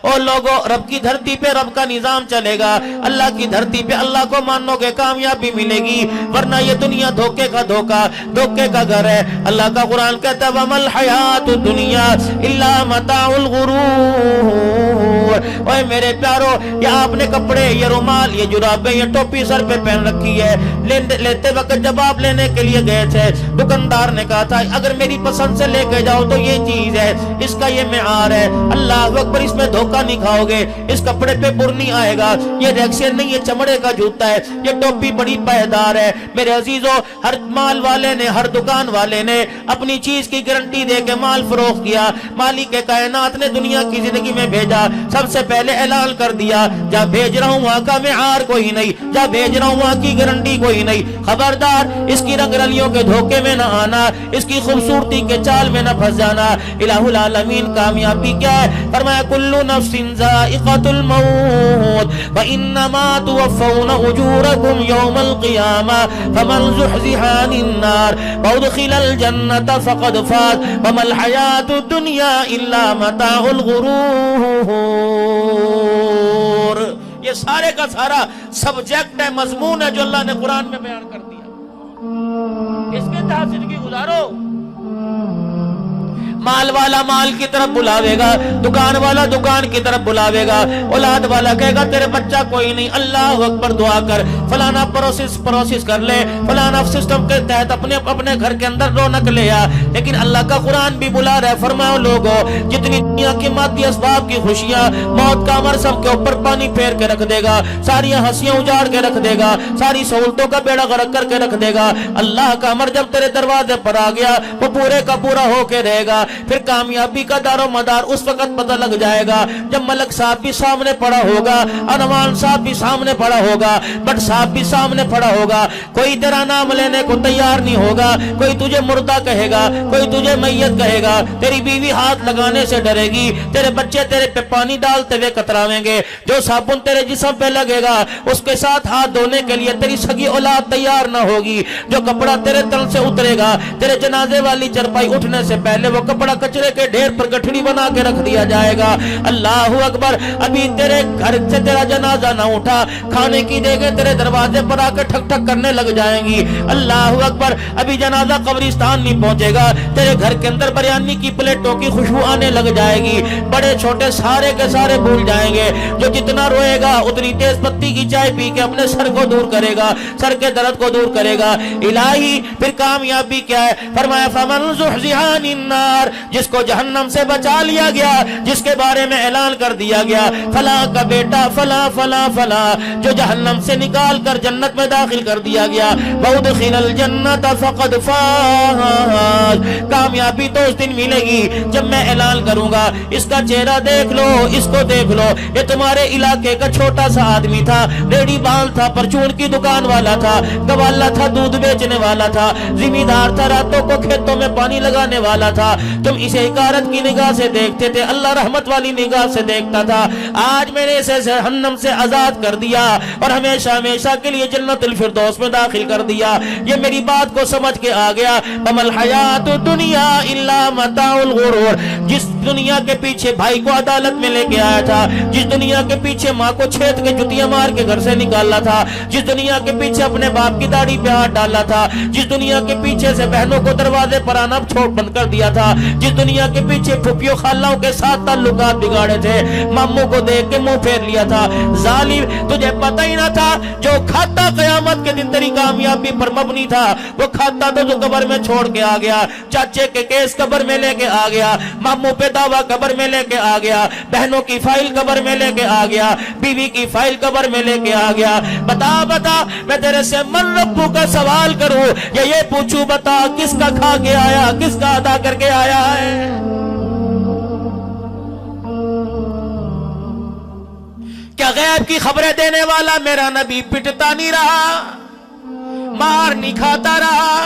और लोगों, रब की धरती पे रब का निजाम चलेगा, अल्लाह की धरती पे अल्लाह को मानोगे कामयाबी मिलेगी, वरना ये दुनिया धोखे का धोखा, धोखे का घर है। अल्लाह का कुरान कहता है वमल हयातु दुनिया इल्ला मताउल गुरूर। ओए मेरे प्यारो, ये आपने कपड़े, ये रुमाल, ये जुराबे, ये टोपी सर पे पहन रखी है, लेते वक्त जब आप लेने के लिए गए थे, दुकानदार ने कहा था अगर मेरी पसंद से लेके जाओ तो ये चीज है, इसका ये मेआर है, अल्लाह अकबर, इसमें धोखा नहीं खाओगे, इस कपड़े पे बुर नहीं आएगा, ये रेक्सियन नहीं, ये चमड़े का जूता है, ये टोपी बड़ी पायदार है। मेरे अजीजों, हर माल वाले ने, हर दुकान वाले ने अपनी चीज की गारंटी दे के माल फरोख्त किया। मालिक के कायनात ने दुनिया की जिंदगी में भेजा, सबसे पहले ऐलान कर दिया जा भेज रहा हूं वहां का मेआर कोई नहीं, जा भेज रहा हूं वहां की गारंटी कोई नहीं, खबरदार इसकी रंगरलियों के धोखे में न आना, इसकी खूबसूरती के चाल में न फंस जाना। इलाहुल आलमीन कामयाबी क्या है? फरमाया कुल्लु नफ्सिन ज़ाइक़तुल मौत व इन्नमा तुवफ़्फ़ौना उजूरकुम यौमल क़ियामा फमन ज़ुहज़िहा अनिन नार व उदख़िलल जन्नत फ़क़द फ़ाज़ वमल हयातुद दुनिया इल्ला मताउल गुरूर। ये सारे का सारा सब्जेक्ट है, मजमून है जो अल्लाह ने कुरान में बयान कर दिया। इसके तहत जिंदगी गुजारो। माल वाला माल की तरफ बुलावेगा, दुकान वाला दुकान की तरफ बुलावेगा, औलाद वाला कहेगा तेरे बच्चा कोई नहीं, अल्लाह अकबर दुआ कर, फलाना प्रोसेस कर ले, फलाना सिस्टम के तहत अपने घर के अंदर रौनक ले आ। लेकिन अल्लाह का कुरान भी बुला रहा है, फरमाओ लोगों, जितनी दुनिया की मादी असबाब की खुशियां, मौत का अमर सबके ऊपर पानी फेर के रख देगा, सारी हंसियां उजाड़ के रख देगा, सारी सहूलतों का बेड़ा गर्क करके रख देगा। अल्लाह का अमर जब तेरे दरवाजे पर आ गया वो पूरे का पूरा होके रहेगा। फिर कामयाबी का दारो मदार उस वक्त पता लग जाएगा जब मलक साहब भी सामने पड़ा होगा, अनवान साहब भी सामने पड़ा होगा, बट साहब भी सामने पड़ा होगा। कोई तेरा नाम लेने को तैयार नहीं होगा, कोई तुझे मुर्दा कहेगा, कोई तुझे मैयत कहेगा, तेरी बीवी हाथ लगाने से डरेगी, तेरे बच्चे तेरे पे पानी डालते हुए कतरावेंगे, जो साबुन तेरे जिस्म पे लगेगा उसके साथ हाथ धोने के लिए तेरी सगी औलाद तैयार ना होगी, जो कपड़ा तेरे तन से उतरेगा, तेरे जनाजे वाली चरपाई उठने से पहले वो कपड़ा कचरे के ढेर पर गठड़ी बना के रख दिया जाएगा। अल्लाहू अकबर, अभी तेरे घर से तेरा जनाजा ना उठा, खाने की देगे तेरे दरवाजे पर आकर ठक ठक करने लग जाएंगी। अल्लाहू अकबर, अभी जनाजा कब्रिस्तान नहीं पहुंचेगा, तेरे घर के अंदर बिरयानी की प्लेटों की खुशबू आने लग जाएगी, बड़े छोटे सारे के सारे भूल जाएंगे, जो जितना रोएगा उतनी तेज पत्ती की चाय पी के अपने सर को दूर करेगा, सर के दर्द को दूर करेगा। इलाही, फिर कामयाबी क्या है? फरमाया फमन ज़ुहज़िहा अनिन नार, जिसको जहन्नम से बचा लिया गया, जिसके बारे में ऐलान कर दिया गया फला का बेटा फला फला फला, जो जहन्नम से निकाल कर जन्नत में दाखिल कर दिया गया, वउदखिलल जन्नत फ़क़द फ़ाज़। कामयाबी तो उस दिन मिलेगी जब मैं ऐलान करूंगा इसका चेहरा देख लो, इसको देख लो, ये तुम्हारे इलाके का छोटा सा आदमी था, रेडी बाल था, परचून की दुकान वाला था, गवाला था, दूध बेचने वाला था, जिम्मेदार था, रातों को खेतों में पानी लगाने वाला था। तुम इसे हिकारत की निगाह से देखते थे, अल्लाह रहमत वाली निगाह से देखता था। आज मैंने इसे जहन्नम से आजाद कर दिया और हमेशा हमेशा के लिए जन्नतुल फिरदौस में दाखिल कर दिया। ये मेरी बात को समझ के आ गया। अमल हयातु दुनिया इल्ला मताउल गुरूर, जिस दुनिया के पीछे भाई को अदालत में लेके आया था, जिस दुनिया के पीछे माँ को छेद के जुतियां मार के घर से निकाला था, जिस दुनिया के पीछे अपने बाप की दाढ़ी पे हाथ डाला था, जिस दुनिया के पीछे से बहनों को दरवाजे पर आना छोड़ बंद कर दिया था, जिस दुनिया के पीछे फुफियों खालाओं के साथ ताल्लुकात बिगाड़े थे, मामू को देख के मुंह फेर लिया था, जालिम, तुझे पता ही ना था जो खाता कयामत के दिन तेरी कामयाबी पर मबनी था, वो खाता तो जो कब्र में छोड़ के आ गया, चाचे के केस कब्र में लेके आ गया, मामू पे दावा कब्र में लेके आ गया, बहनों की फाइल कब्र में लेके आ गया, बीवी की फाइल कब्र में लेके आ गया। बता बता, मैं तेरे से मन रब्बू का सवाल करूं या ये पूछूं, बता किसका खा के आया, किसका अदा करके आया है? क्या गैब की खबरें देने वाला मेरा नबी पिटता नहीं रहा, मार नहीं खाता रहा,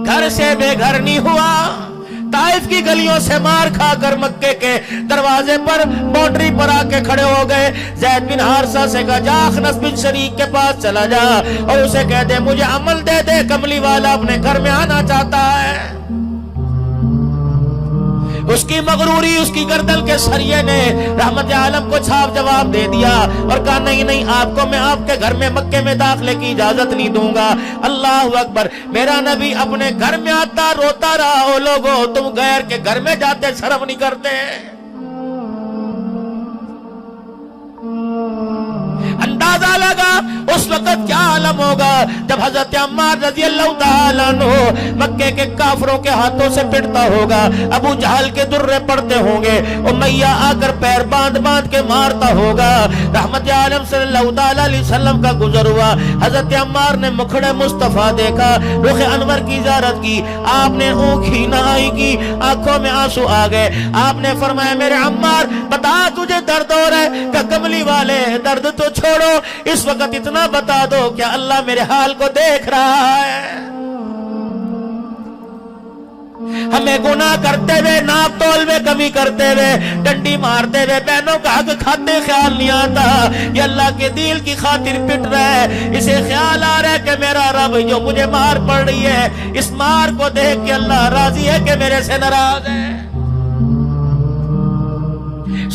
घर से बेघर नहीं हुआ, ताइफ की गलियों से मार खाकर मक्के के दरवाजे पर बाउंड्री पर आके खड़े हो गए। ज़ैद बिन हारिसा से कहा जा अखनस बिन शरीक के पास चला जा और उसे कह दे मुझे अमल दे दे, कमली वाला अपने घर में आना चाहता है। اس کی مغروری، اس کی گردن کے سریے نے رحمت عالم کو صاف جواب دے دیا اور کہا نہیں نہیں، آپ کو میں آپ کے گھر میں مکے میں داخلے کی اجازت نہیں دوں گا۔ اللہ اکبر، میرا نبی اپنے گھر میں آتا روتا رہا، او لوگو تم غیر کے گھر میں جاتے شرم نہیں کرتے؟ اندازہ لگا اس وقت کیا عالم ہوگا جب حضرت عمار رضی اللہ تعالیٰ عنہ مکے کے کافروں کے ہاتھوں سے پٹتا ہوگا، ابو جہل کے درے پڑتے ہوں گے، امیہ آ کر پیر باندھ باندھ کے مارتا ہوگا۔ رحمت عالم صلی اللہ تعالیٰ علیہ وسلم کا گزر ہوا، حضرت عمار نے مکھڑے مصطفیٰ دیکھا، رخ انور کی زیارت کی، آپ نے اونکھی نہائی کی، آنکھوں میں آنسو آ گئے۔ آپ نے فرمایا میرے عمار بتا تجھے درد ہو رہا ہے؟ کہ کملی والے درد تو چھوڑو، اس وقت اتنا بتا دو کہ اللہ میرے حال کو دیکھ رہا ہے۔ ہمیں گناہ کرتے ہوئے، ناپ تول میں کمی کرتے ہوئے، ڈنڈی مارتے ہوئے، بہنوں کا حق کھاتے خیال نہیں آتا یہ اللہ کے دل کی خاطر پٹ رہا ہے، اسے خیال آ رہا ہے کہ میرا رب جو مجھے مار پڑ رہی ہے، اس مار کو دیکھ کے اللہ راضی ہے کہ میرے سے ناراض ہے۔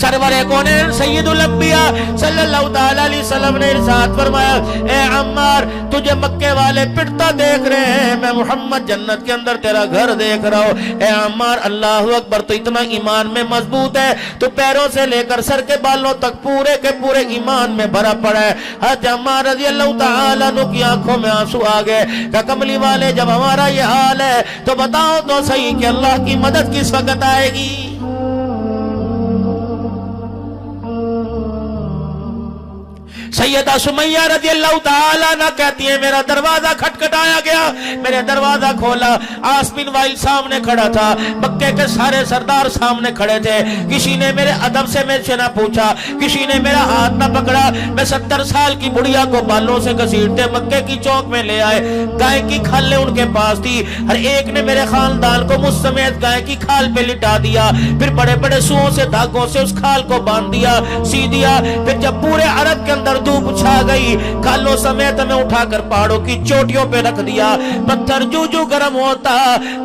سرور کونین سید الانبیاء صلی اللہ تعالیٰ علیہ وسلم نے ارشاد فرمایا اے عمار تجھے مکے والے پٹتا دیکھ رہے ہیں، میں محمد جنت کے اندر تیرا گھر دیکھ رہا ہوں۔ اے عمار اللہ اکبر، تو اتنا ایمان میں مضبوط ہے، تو پیروں سے لے کر سر کے بالوں تک پورے کے پورے ایمان میں بھرا پڑا ہے۔ حضرت عمار رضی اللہ تعالیٰ عنہ کی آنکھوں میں آنسو آ گئے کہ کملی والے جب ہمارا یہ حال ہے تو بتاؤ تو صحیح کہ اللہ کی مدد کس وقت آئے گی؟ سیدہ سمیہ رضی اللہ تعالیٰ عنہ کہتی ہیں میرا دروازہ کھٹکھٹایا گیا، میرے دروازہ کھولا، عاص بن وائل سامنے کھڑا تھا، مکے کے سارے سردار سامنے کھڑے تھے، کسی نے میرے ادب سے میرے سے نہ پوچھا، کسی نے میرا ہاتھ نہ پکڑا، میں 70 سال کی بڑھیا کو بالوں سے گھسیٹتے مکے کی چوک میں لے آئے، گائے کی کھالیں ان کے پاس تھی، ہر ایک نے میرے خاندان کو مجھ سمیت گائے کی کھال پہ لٹا دیا، پھر بڑے بڑے سوؤں سے دھاگوں سے اس کھال کو باندھ دیا، سی دیا، پھر جب پورے عرب کے اندر دھوپ چھا گئی، کھالوں سمیت میں اٹھا کر پہاڑوں کی چوٹیوں پہ رکھ دیا، پتھر جو جو گرم ہوتا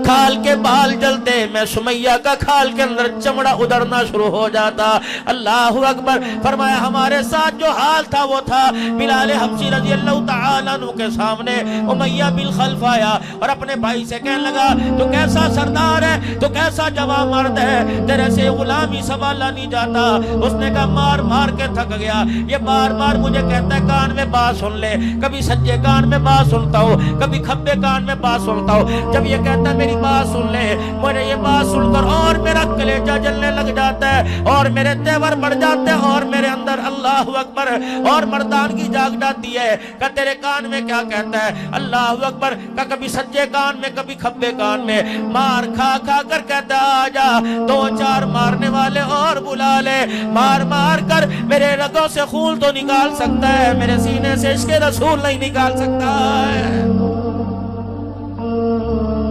کھال کے بال جلتے، میں سمیہ کا کھال کے اندر چمڑا ادھڑنا شروع ہو جاتا۔ اللہ اکبر، فرمایا ہمارے ساتھ جو حال تھا وہ تھا۔ بلال حبشی رضی اللہ تعالیٰ عنہ کے سامنے امیہ بالخلف آیا اور اپنے بھائی سے کہنے لگا تو کیسا سردار ہے، تو کیسا جوان مرد ہے، تیرے سے غلامی سنبھالا نہیں جاتا۔ اس نے کہا مار مار کے تھک گیا، یہ بار بار مجھے کہتا ہے کان میں بات سن لے، کبھی سجے کان میں بات سنتا ہوں، کبھی کھبے کان میں بات سنتا ہوں، جب یہ کہتا ہے میری بات سن لے، مجھے یہ بات سن کر اور میرا کلیجہ جلنے لگ جاتا ہے اور میرے تیور بڑھ جاتے ہیں اور میرے اندر اللہ اکبر اور مردانگی جاگ جاتی ہے کہ تیرے کان میں کیا کہتا ہے، اللہ اکبر، کہ کبھی سجے کان میں کبھی کھبے کان میں، مار کھا کھا کر کہتا ہے آجا 2-4 مارنے والے اور بلا لے، مار مار کر میرے رگوں سے خون تو نکال سکتا ہے، میرے سینے سے عشق رسول نہیں نکال سکتا ہے۔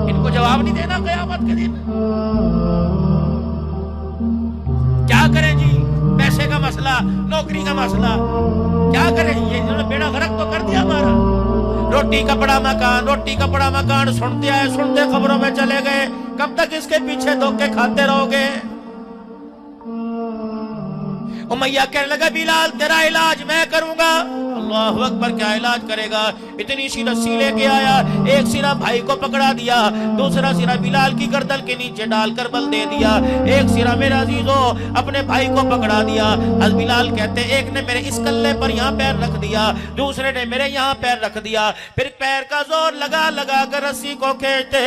ان کو جواب نہیں دینا قیامت کے دن؟ کیا کریں جی، پیسے کا مسئلہ، نوکری کا مسئلہ، کیا کریں؟ یہ انہوں نے بیڑا غرق تو کر دیا ہمارا۔ روٹی کپڑا مکان، روٹی کپڑا مکان سنتے آئے، سنتے خبروں میں چلے گئے، کب تک اس کے پیچھے دھوکے کھاتے رہو گے؟ امیہ کہنے لگا بلال تیرا علاج میں کروں گا۔ اللہ اکبر، کیا علاج کرے گا؟ اتنی سی رسی لے کے آیا، ایک سرا بھائی کو پکڑا دیا، دوسرا سرا بلال کی گردن کے نیچے ڈال کر بل دے دیا، ایک سرا میرے عزیزو اپنے بھائی کو پکڑا دیا۔ حضرت بلال کہتے ایک نے میرے اس کلے پر یہاں پیر رکھ دیا، دوسرے نے میرے یہاں پیر رکھ دیا، پھر پیر کا زور لگا لگا کر رسی کو کھینچتے،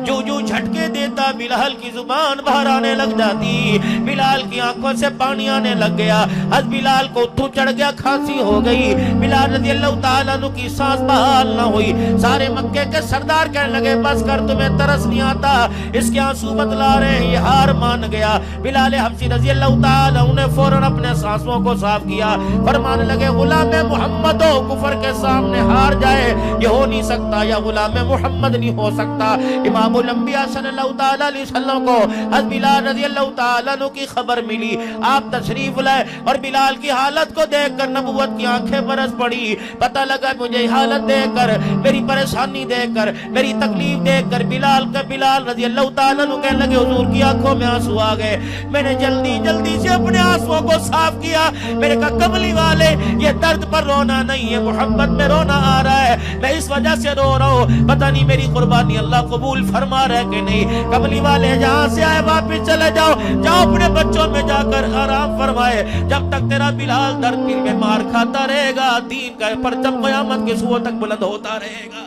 جو جو جھٹکے دیتا بلال کی زبان باہر آنے لگ جاتی، بلال کی آنکھوں سے پانی آنے لگ گیا، حضرت بلال کو اتھو چڑھ گیا، کھانسی ہو گئی، بلال رضی اللہ تعالیٰ عنہ کی سانس بحال نہ ہوئی۔ سارے مکے کے سردار کہنے لگے بس کر، تمہیں ترس نہیں آتا، اس کے آنسو بتلا رہے ہیں، یہ ہار مان گیا۔ بلال حبشی رضی اللہ تعالیٰ عنہ نے فوراً اپنے 10 आंसुओं को साफ किया, फरमाने लगे गुलाम मोहम्मद हो कुफर के सामने हार जाए ये हो नहीं सकता, या गुलाम मोहम्मद नहीं हो सकता। इमामुल अंबिया सल्लल्लाहु ताला अलैहि वसल्लम को हज़रत बिलाल रज़ियल्लाहु ताला अन्हु की खबर मिली, आप तशरीफ लाए और बिलाल की हालत को देखकर नबुवत की आंखें बरस पड़ी। पता लगा मुझे हालत देखकर, मेरी परेशानी देखकर, मेरी तकलीफ देखकर बिलाल रज़ियल्लाहु ताला अन्हु कहने लगे हुजूर की आंखों में आंसू आ गए। मैंने जल्दी से अपने आंसुओं को साफ किया। मैंने कहा कमली वाले ये दर्द पर रोना नहीं है, मोहब्बत में रोना आ रहा है, मैं इस वजह से रो रहा हूँ, पता नहीं मेरी कुर्बानी अल्लाह कबूल फरमा रहा है कि नहीं। कमली वाले जहाँ से आए वापस चले जाओ अपने बच्चों में जाकर आराम फरमाए। जब तक तेरा बिलाल धरती में मार खाता रहेगा, दीन का परचम क़यामत के सुबह तक बुलंद होता रहेगा।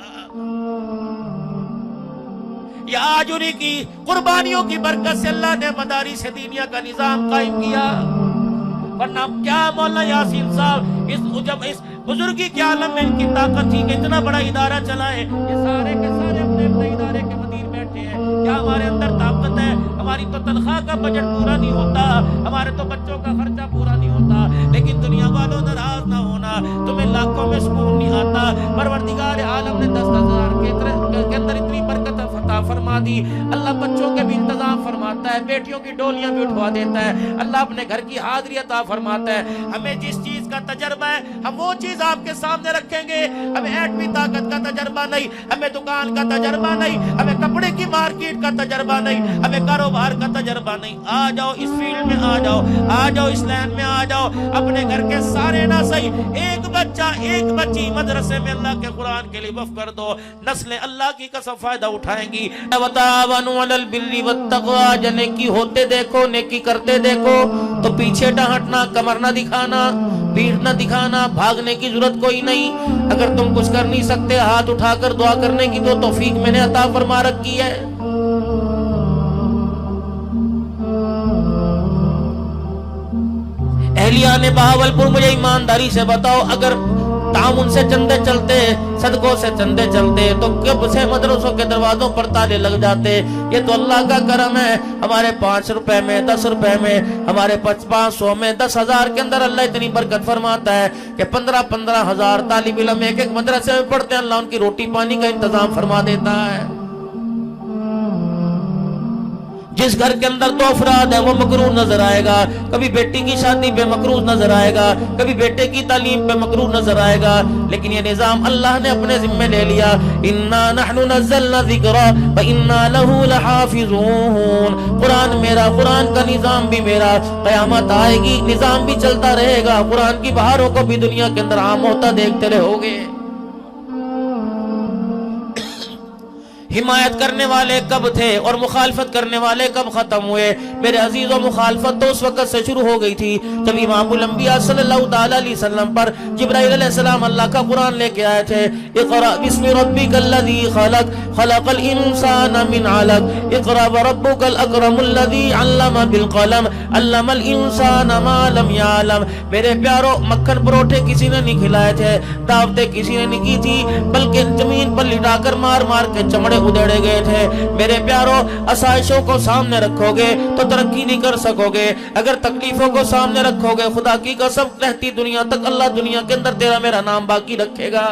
ये आज उन्हीं की कुर्बानियों की बरकत से अल्लाह ने मदारिस दीनिया का निजाम कायम किया। वरना क्या मौलाना यासीन साहब जब इस बुजुर्गी के आलम में इनकी ताकत थी कि इतना बड़ा इदारा चलाए, ये सारे के सारे अपने अपने इदारे के मदीर बैठे हैं। क्या हमारे अंदर ताकत है? हमारी तो तनख्वाह का बजट पूरा नहीं होता, हमारे तो बच्चों का खर्चा पूरा नहीं होता, लेकिन दुनिया वालों नाराज ना होना, तुम्हें लाखों में सुकून नहीं आता। परवरदिगार आलम ने 10,000 के अंदर इतनी बरकत अता फरमा दी। अल्लाह बच्चों के भी इंतजाम फरमाता है, बेटियों की डोलियां भी उठवा देता है, अल्लाह अपने घर की हाजिरी अता फरमाता है। हमें जिस चीज का तजर्बा है हम वो चीज आपके सामने रखेंगे। हमें एटमी ताकत का तजर्बा नहीं, हमें दुकान का तजर्बा नहीं, हमें कपड़े की मार्केट का तजर्बा नहीं, हमें कारोबार का तजर्बा नहीं। आ जाओ इस फील्ड में, आ जाओ इस लाइन में, आ जाओ। अपने घर के सारे ना सही, एक बच्चा एक बच्ची मदरसे में अल्लाह के कुरान के लिए वक्फ कर दो, नस्लें अल्लाह की कसम फायदा उठाएंगी। वतावनु अलल बिर्रि वत्तक़वा, नेकी होते देखो, नेकी करते देखो, तो पीछे न हटना, कमर न दिखाना, पीठ न दिखाना, भागने की जरूरत कोई नहीं। अगर तुम कुछ कर नहीं सकते, हाथ उठाकर दुआ करने की तो तौफीक मैंने अता फरमा रखी है। अहलिया ने बहावलपुर, मुझे ईमानदारी से बताओ, अगर ताउन से चंदे चलते, सदकों से चंदे चलते, तो कब से मदरसों के दरवाजों पर ताले लग जाते। ये तो अल्लाह का करम है। हमारे 5 रुपए में, 10 रुपए में, हमारे 500 में, 10,000 के अंदर अल्लाह इतनी बरकत फरमाता है कि 15-15 हजार तालिब इल्म एक मदरसे में पढ़ते हैं, अल्लाह उनकी रोटी पानी का इंतजाम फरमा देता है। जिस घर के अंदर तो अफराद है वो मकरूह नजर आएगा, कभी बेटी की शादी पे मकरूह नजर आएगा, कभी बेटे की तालीम पे मकरूह नजर आएगा, लेकिन ये निजाम अल्लाह ने अपने जिम्मे ले लिया। इन्ना नहनु नज़्ज़लना ज़िक्रा व इन्ना लहू लहाफ़िज़ून। कुरान मेरा, कुरान का निजाम भी मेरा, क़यामत आएगी निजाम भी चलता रहेगा। कुरान की बहारों को भी दुनिया के अंदर आम होता देखते रहोगे। हिमायत करने वाले कब थे और मुखालफत करने वाले कब खत्म हुए? मेरे अजीजों, मुखालफत तो उस वक्त से शुरू हो गई थी जब इमामुल अंबिया सल्लल्लाहु ताला अलैहि वसल्लम पर जिब्राइल अलैहिस्सलाम अल्लाह का कुरान लेके आए थे। इक़रा बिस्मि रब्बिकल्लज़ी खलक़ खलक़ल इंसाना मिन अलक़ इक़रा व रब्बुकल अकरमुल्लज़ी अल्लमा बिल क़लम अल्लमल इंसाना मा लम यअलम। मेरे प्यारो, मक्खन परोठे किसी ने नहीं खिलाए थे, दावतें किसी ने नहीं की थी, बल्कि जमीन पर लिटाकर मार मार के चमड़े उधेड़े गए थे। मेरे प्यारो, आसाइशों को सामने रखोगे तो तरक्की नहीं कर सकोगे। अगर तकलीफों को सामने रखोगे, खुदा की कसम रहती दुनिया तक अल्लाह दुनिया के अंदर तेरा मेरा नाम बाकी रखेगा।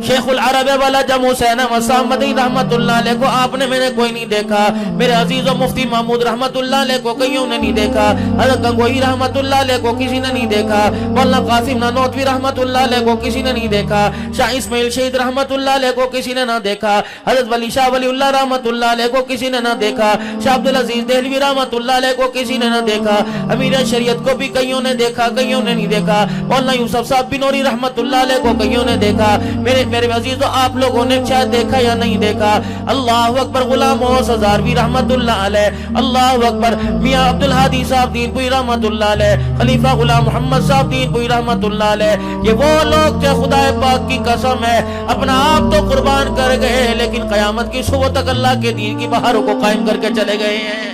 शेखुल अरब वाला जम हुसैन मसामदी रहमतुल्लाह अलैह को आपने मैंने कोई नहीं देखा। मेरे अजीजों, मुफ्ती महमूद रहमतुल्लाह अलैह को कईयों ने नहीं देखा। हज़रत गंगोही रहमतुल्लाह अलैह को किसी ने नहीं देखा। मौलाना कासिम नानोतवी रहमतुल्लाह अलैह को किसी ने नहीं देखा। शाह इस्माइल शहीद रहमतुल्लाह अलैह को किसी ने ना देखा। हज़रत वली शाह वलीउल्लाह रहमतुल्लाह अलैह को किसी ने ना देखा। शाह अब्दुल अजीज देहलवी रहमतुल्लाह अलैह को किसी ने ना देखा। अमीर शरीयत को भी कईयों ने देखा, कईयों ने नहीं देखा। मौलाना यूसुफ साहब बिनोरी रहमतुल्लाह अलैह को कईयों ने देखा। मेरे अजीजों, आप लोगों ने शायद देखा या नहीं देखा। अल्लाह अकबर। गुलाम मोहम्मद हज़ारवी रहमतुल्लाह अलैह, अल्लाह अकबर। मियां अब्दुल हादी साहब दीनपुरी रहमतुल्लाह अलैह, खलीफा गुलाम मोहम्मद साहब दीनपुरी रहमतुल्लाह अलैह, ये वो लोग थे, खुदाए पाक की कसम है, अपना आप तो कुर्बान कर गए, लेकिन क़यामत की सुबह तक अल्लाह के दीन की बहारों को कायम करके चले गए हैं।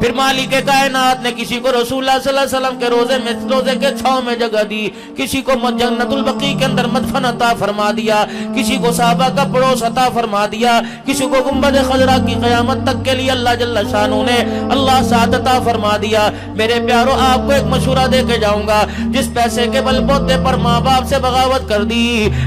फिर मालिक कायनात ने किसी को रसूलुल्लाह सल्लल्लाहु अलैहि वसल्लम के रोजे के छांव में जगह दी, किसी को जन्नतुल बकी के अंदर मदफन अता फरमा दिया, किसी को सहाबा का पड़ोस अता फरमा दिया, किसी को गुंबद खजरा की क़यामत तक के लिए अल्लाह जल्ल शानू ने अल्लाह साथ अता फरमा दिया। मेरे प्यारो, आपको एक मशवरा दे के जाऊंगा, जिस पैसे के बलबोते पर माँ बाप से बगावत कर दी,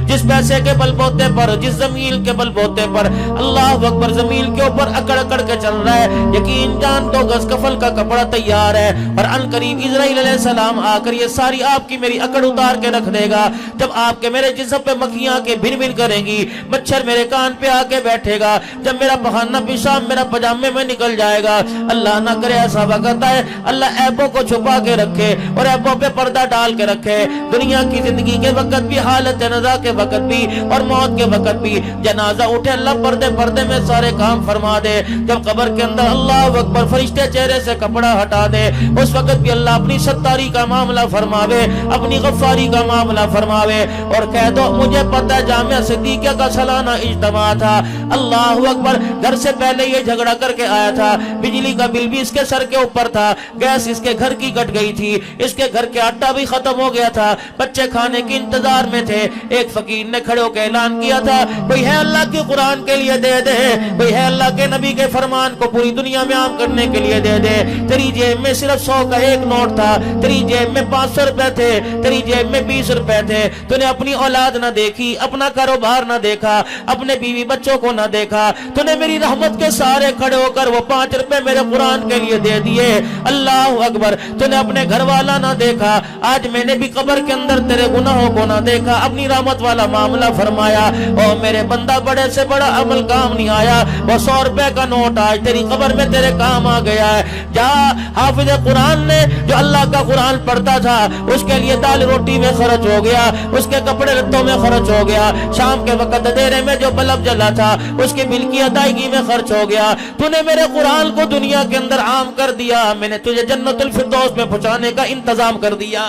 जिस पैसे के बलबोते पर, जिस जमीन के बलबोते पर अल्लाह अकबर जमीन के ऊपर अकड़ अकड़ के चल रहा है, यकीन जान तो गज कफल का कपड़ा तैयार है और अन करीब इजराइल अलैहिस्सलाम आकर ये सारी आपकी मेरी अकड़ उतार के रख देगा। जब आपके मेरे जिस्म पे मक्खियां के भिन भिन करेंगी, मच्छर मेरे कान पे आके बैठेगा, जब मेरा बहाना पेशाब मेरा पजामे में निकल जाएगा, अल्लाह ना करे ऐसा वक्त आए, अल्लाह ऐबों को छुपा के रखे और ऐबों पे पर्दा डाल के रखे। दुनिया की जिंदगी के वक्त भी, हालत नज़ा के वक्त भी और मौत के वक्त भी जनाजा उठे, अल्लाह पर्दे पर्दे में सारे काम फरमा दे। जब कब्र के अंदर अल्लाह अकबर फरिश्ते चेहरे से कपड़ा हटा दे, उस वक्त भी अल्लाह अपनी सत्तारी का मामला फरमावे, अपनी गफ्फारी का मामला फरमावे और कह दो मुझे पता है जामिया सिद्दीकिया का सालाना इज्तिमा था, अल्लाह अकबर घर से पहले ये झगड़ा करके आया था, बिजली का बिल भी इसके सर के ऊपर था, गैस इसके घर की कट गई थी, इसके घर के आटा भी खत्म हो गया था, बच्चे खाने के इंतजार में थे। एक फकीर ने खड़े होकर ऐलान किया था, कोई है अल्लाह के कुरान के लिए दे दे, कोई है अल्लाह के नबी के फरमान को पूरी दुनिया में आम करने के लिए दे दे। तेरी जेब में सिर्फ 100 का एक नोट था, तेरी जेब में 500 रुपए थे, तेरी जेब में 20 रुपए थे, तूने अपनी औलाद ना देखी, अपना कारोबार ना देखा, अपने बीवी बच्चों को ना देखा, तूने मेरी रहमत के सारे खड़े होकर वो 5 रुपए मेरे कुरान के लिए दे दिए। अल्लाह अकबर, तूने अपने घर वाला ना देखा, आज मैंने भी कब्र के अंदर तेरे गुनाहों को ना देखा, अपनी रहमत वाला मामला फरमाया। और मेरे बंदा बड़े से बड़ा अमल काम नहीं आया, वो 100 रुपए का नोट आज तेरी कब्र में तेरे काम आ गया है। जा हाफिज कुरान ने जो अल्लाह का कुरान पढ़ता था, उसके लिए दाल रोटी में खर्च हो गया, उसके कपड़े लत्तों में खर्च हो गया, शाम के वक्त अंधेरे में जो बल्ब जला था उसके बिल की अदायगी में खर्च हो गया। तूने मेरे कुरान को दुनिया के अंदर आम कर दिया, मैंने तुझे जन्नतुल फिरदौस में पहुंचाने का इंतजाम कर दिया।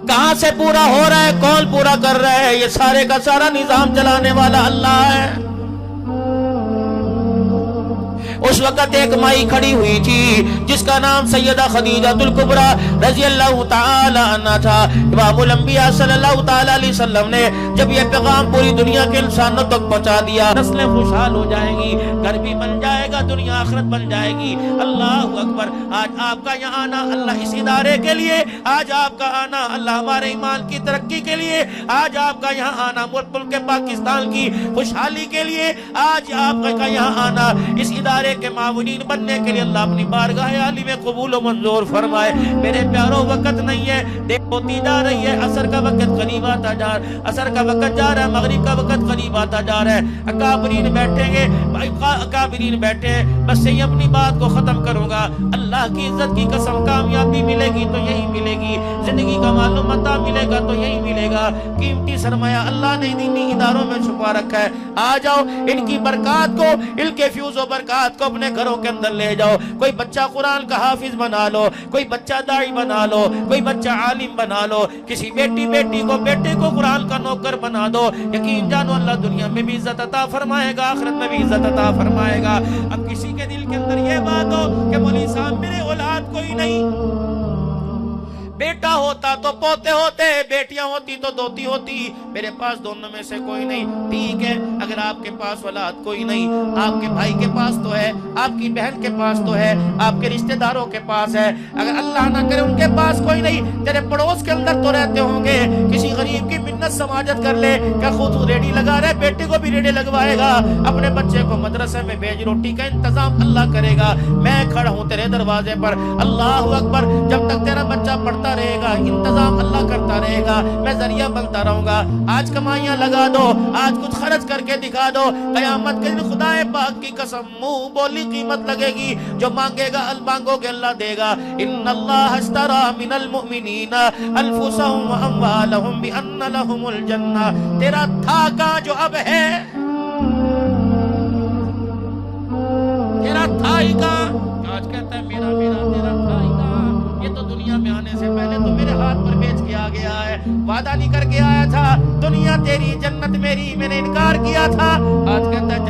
कहां से पूरा हो रहा है, कौन पूरा कर रहा है, ये सारे का सारा निजाम चलाने वाला अल्लाह है। उस वक्त एक माई खड़ी हुई थी जिसका नाम सैयदा खदीजातुल कुबरा रज़ी अल्लाह ताला अन्हा था। इमामुल अंबिया सल्लल्लाहु ताला अलैहि वसल्लम ने जब ये पैगाम पूरी दुनिया के इंसानों तक पहुंचा दिया, नस्लें खुशहाल हो जाएंगी, घर भी बन जाएगा, दुनिया आखिरत बन जाएगी। अल्लाह अकबर, आज आपका यहाँ आना अल्लाह इस इदारे के लिए, आज आपका आना अल्लाह हमारे ईमान की तरक्की के लिए, आज आपका यहाँ आना मुल्क पाकिस्तान की खुशहाली के लिए, आज आपका यहाँ आना इस इदारे के मामुनीन बनने के लिए अल्लाह अपनी बारगाह आली में कबूल और मंजूर फरमाए। मेरे प्यारो, वक्त नहीं है, देर होती जा रही है, असर का वक्त करीब आता जा रहा है, असर का वक्त जा रहा है, मगरिब का वक्त करीब आता जा रहा है। अकाबरीन बैठेंगे, अकाबरीन बैठे हैं, बस यही अपनी बात को खत्म करूंगा। अल्लाह की इज्जत की कसम, कामयाबी मिलेगी तो यही मिलेगी, जिंदगी का मालूम मता मिलेगा तो यही मिलेगा। कीमती सरमाया अल्लाह ने दीनी इदारों में छुपा रखा है। आ जाओ, इनकी बरकत को, इनके फ्यूज और बरकत को अपने घरों के अंदर ले जाओ। कोई बच्चा कुरान का हाफिज बना लो, कोई बच्चा दाई बना लो, कोई बच्चा आलिम बना लो, किसी बेटे को कुरान का नौकर बना दो। यकीन जानो अल्लाह दुनिया में भी इज्जत अता फरमाएगा, आखिरत में भी इज्जत अता फरमाएगा। अब किसी के दिल के अंदर ये बात हो कि मौलवी साहब मेरे औलाद कोई नहीं, बेटा होता तो पोते होते, बेटियां होती तो दोती होती, मेरे पास दोनों में से कोई नहीं। ठीक है, अगर आपके पास औलाद कोई नहीं, आपके भाई के पास तो है, आपकी बहन के पास तो है, आपके रिश्तेदारों के पास है, अगर अल्लाह ना करे उनके पास कोई नहीं, तेरे पड़ोस के अंदर तो रहते होंगे, किसी गरीब की मिन्नत समाजत कर ले, क्या खुद रेडी लगा रहे, बेटे को भी रेडी लगवाएगा, अपने बच्चे को मदरसे में भेज, रोटी का इंतजाम अल्लाह करेगा। मैं खड़ा हूँ तेरे दरवाजे पर, अल्लाह अकबर, जब तक तेरा बच्चा पढ़ता रहेगा, इंतजाम अल्लाह करता रहेगा, मैं जरिया बनता रहूंगा। आज कमाइयां लगा दो, आज कुछ खर्च करके दिखा दो, कयामत के दिन खुदाए पाक की कसम मुंह बोली कीमत लगेगी, जो मांगेगा मांगोगे अल्लाह देगा। इन्नल्लाह अश्तरा मिनल मुमिनीना अनफुसहुम व अमवालहुम बिअन्न लहुमुल जन्नह। तेरा था का जो अब है, तेरा था ही का, आज कहता है मेरा मेरा, तेरा था ही का, ये तो दुनिया में आने से पहले तो मेरे हाथ पर बेच के आ गया है, वादा नहीं करके आया था, दुनिया तेरी जन्नत मेरी, मैंने इनकार किया था, आज कहता है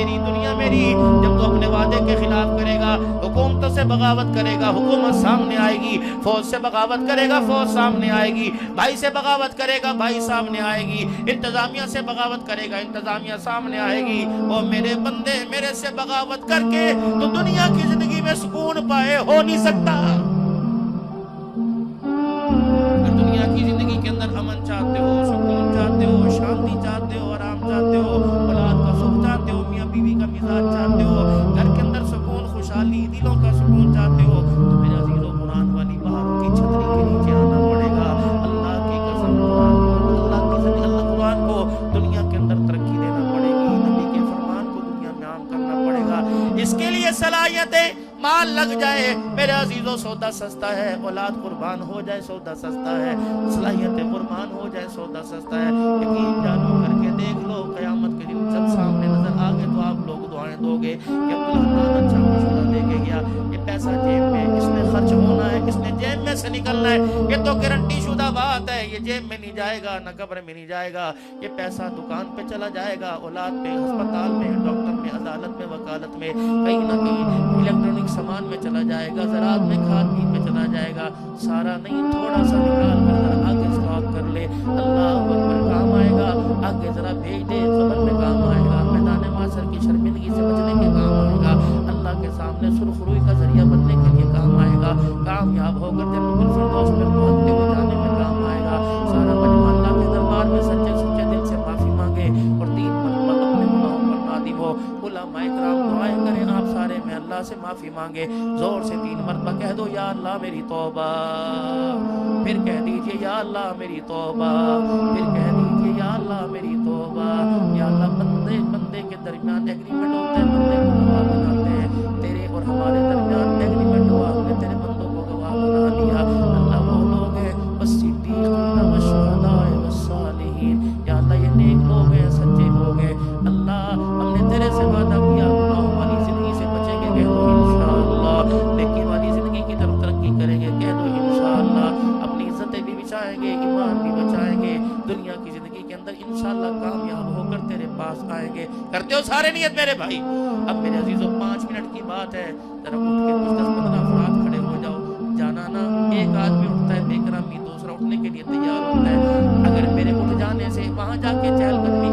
میری دنیا میری. جب تو اپنے وعدے کے خلاف کرے گا, حکومتوں سے بغاوت کرے گا, حکومت سامنے آئے گی. فوج سے بغاوت کرے گا, فوج سامنے آئے گی. بھائی سے بغاوت کرے گا, بھائی سامنے آئے گی. انتظامیہ سے بغاوت کرے گا, انتظامیہ سامنے آئے گی. اور میرے بندے, میرے سے بغاوت کر کے تو دنیا کی زندگی میں سکون پائے ہو نہیں سکتا. اگر دنیا کی زندگی کے اندر امن چاہتے ہو, سکون چاہتے ہو, شانتی چاہتے ہو, آرام چاہتے ہو, اولاد کا سکھ چاہتے ہو, میاں بیوی کا مزاج چاہتے ہو, گھر کے اندر سکون, خوشحالی, دلوں کا سکون چاہتے ہو, تو میرے عزیزو قرآن والی بہاروں کی چھتری کے نیچے آنا پڑے گا. اللہ کی قسم اللہ قرآن کو دنیا کے اندر ترقی دینا پڑے گی. نبی کے فرمان کو دنیا میں عام کرنا پڑے گا. اس کے لیے صلاحیتیں, مال لگ جائے میرے عزیزو سودا سستا ہے. اولاد قربان ہو جائے سودا سستا ہے. صلاحیتیں قربان ہو جائے سودا سستا ہے. یقین جانو کر کے دیکھ لو, قیامت کے دن جب سامنے نظر آگے تو آپ لوگ دعائیں دو گے کہ عبدالرحمن اچھا مشورہ دے کے گیا, یہ پیسہ جیب میں اس نے خرچ ہونا ہے, اس نے جیب میں سے نکلنا ہے. یہ تو گارنٹی شدہ بات ہے, یہ جیب میں نہیں جائے گا, نہ قبر میں نہیں جائے گا. یہ پیسہ دکان پہ چلا جائے گا, اولاد پہ, ہسپتال میں, ڈاکٹر میں, عدالت میں, وکالت میں, کہیں نہ کہیں الیکٹرانک سامان میں چلا جائے گا, زراعت میں, کھاد بیج میں چلا جائے گا. سارا نہیں, تھوڑا سا نکال کر ذرا آگے اسٹاک کر لے, اللہ اکبر, کام آئے گا. آگے ذرا بھیج دے, قبر میں کام آئے گا, میدان معاشر کی شرمندگی سے بچنے کے کام آئے گا, اللہ کے سامنے سرخروئی کا ذریعہ بننے کے لیے کام آئے گا, کامیاب ہو کر جنت الفردوس میں پہنچتے ہوئے جانے میں کام آئے گا. سارا مجمع اللہ کے دربار میں سچے سچے دل سے معافی مانگے اور 3 مرتبہ اپنے گناہوں پر نادم ہو. علماء کرام دعائیں کریں آپ سارے میں, اللہ سے معافی مانگے. زور سے 3 مرتبہ کہہ دو یا اللہ میری توبہ, پھر کہہ دیجئے یا اللہ میری توبہ, پھر کہہ دیجئے یا اللہ میری توبہ. یا اللہ بندے کے درمیان ایگریمنٹ ہوتا ہے, بندے کو گواہ بناتے ہیں. تیرے اور ہمارے درمیان ایگریمنٹ ہوا, ہم نے تیرے بندوں کو گواہ بنا دیا. اللہ وہ لوگ ہیں والصدیقین والشہداء والصالحین, یا اللہ یہ نیک لوگ ہیں, سچے لوگ ہیں. اللہ ہم نے تیرے سے وعدہ کیا گناہوں والی زندگی سے بچیں گے, کہہ دو انشاءاللہ. نیکی والی زندگی کی طرف ترقی کریں گے, کہہ دو انشاءاللہ. اپنی عزتیں بھی بچائیں گے, ایمان بھی بچائیں گے, دنیا کی زندگی کے اندر انشاءاللہ کامیاب ہو کر تیرے پاس آئیں گے. کرتے ہو سارے نیت میرے بھائی؟ اب میرے عزیزو 5 منٹ کی بات ہے, ذرا اٹھ کے کچھ 10-15 افراد کھڑے ہو جاؤ. جانا نا, ایک آدمی اٹھتا ہے بے کرمی, دوسرا اٹھنے کے لیے تیار ہوتا ہے. اگر میرے اٹھ جانے سے وہاں جا کے چہل قدمی